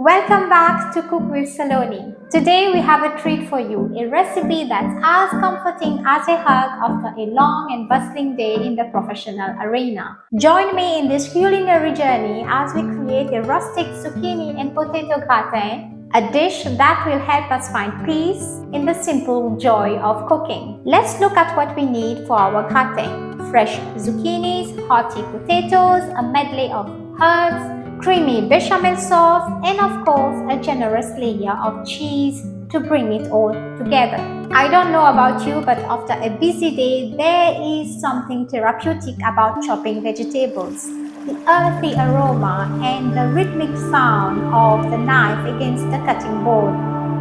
Welcome back to Cook with Salonee. Today we have a treat for you, a recipe that's as comforting as a hug after a long and bustling day in the professional arena. Join me in this culinary journey as we create a rustic zucchini and potato gratin, a dish that will help us find peace in the simple joy of cooking. Let's look at what we need for our gratin. Fresh zucchinis, hearty potatoes, a medley of herbs, creamy bechamel sauce, and of course a generous layer of cheese to bring it all together. I don't know about you, but after a busy day, there is something therapeutic about chopping vegetables. The earthy aroma and the rhythmic sound of the knife against the cutting board.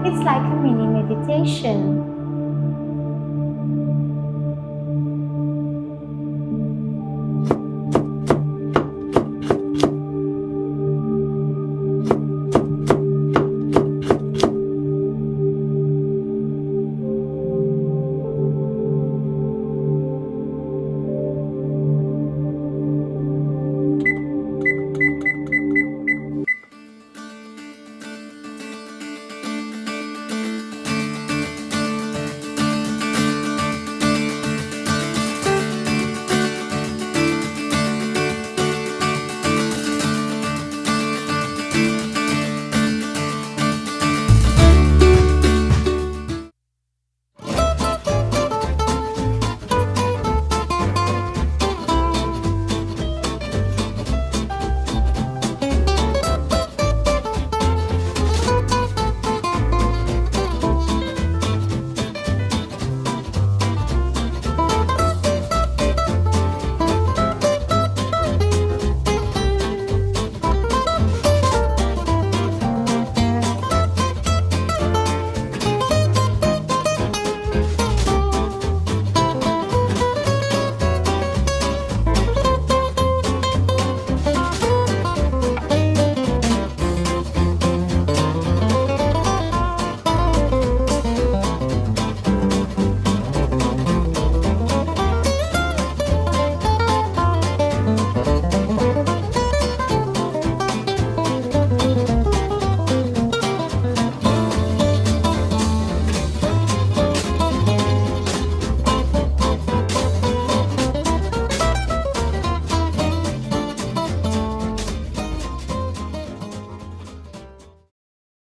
It's like a mini meditation.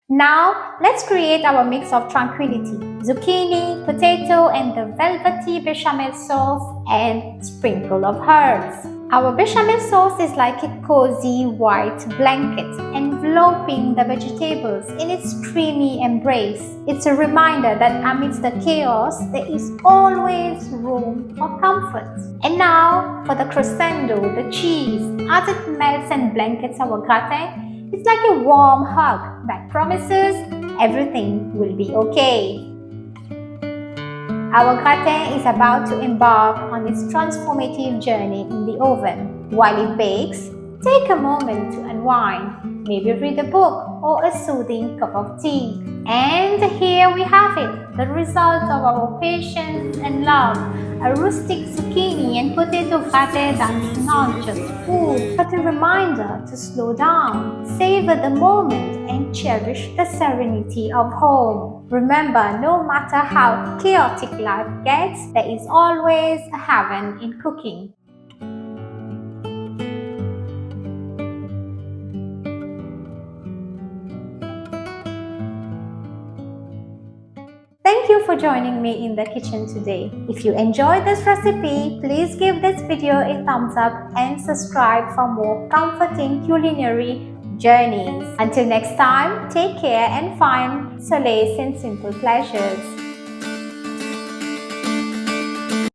Now, let's create our mix of tranquility. Zucchini, potato, and the velvety bechamel sauce and sprinkle of herbs. Our bechamel sauce is like a cozy white blanket enveloping the vegetables in its creamy embrace. It's a reminder that amidst the chaos, there is always room for comfort. And now, for the crescendo, the cheese. As it melts and blankets our gratin, it's like a warm hug that promises everything will be okay. Our gratin is about to embark on its transformative journey in the oven. While it bakes, take a moment to unwind, maybe read a book or a soothing cup of tea. And here we have it, the result of our patience and love. A rustic zucchini and potato gratin that's not just food, but a reminder to slow down, savor the moment, and cherish the serenity of home. Remember, no matter how chaotic life gets, there is always a heaven in cooking. Thank you for joining me in the kitchen today. If you enjoyed this recipe, please give this video a thumbs up and subscribe for more comforting culinary journeys. Until next time, take care and find solace in simple pleasures.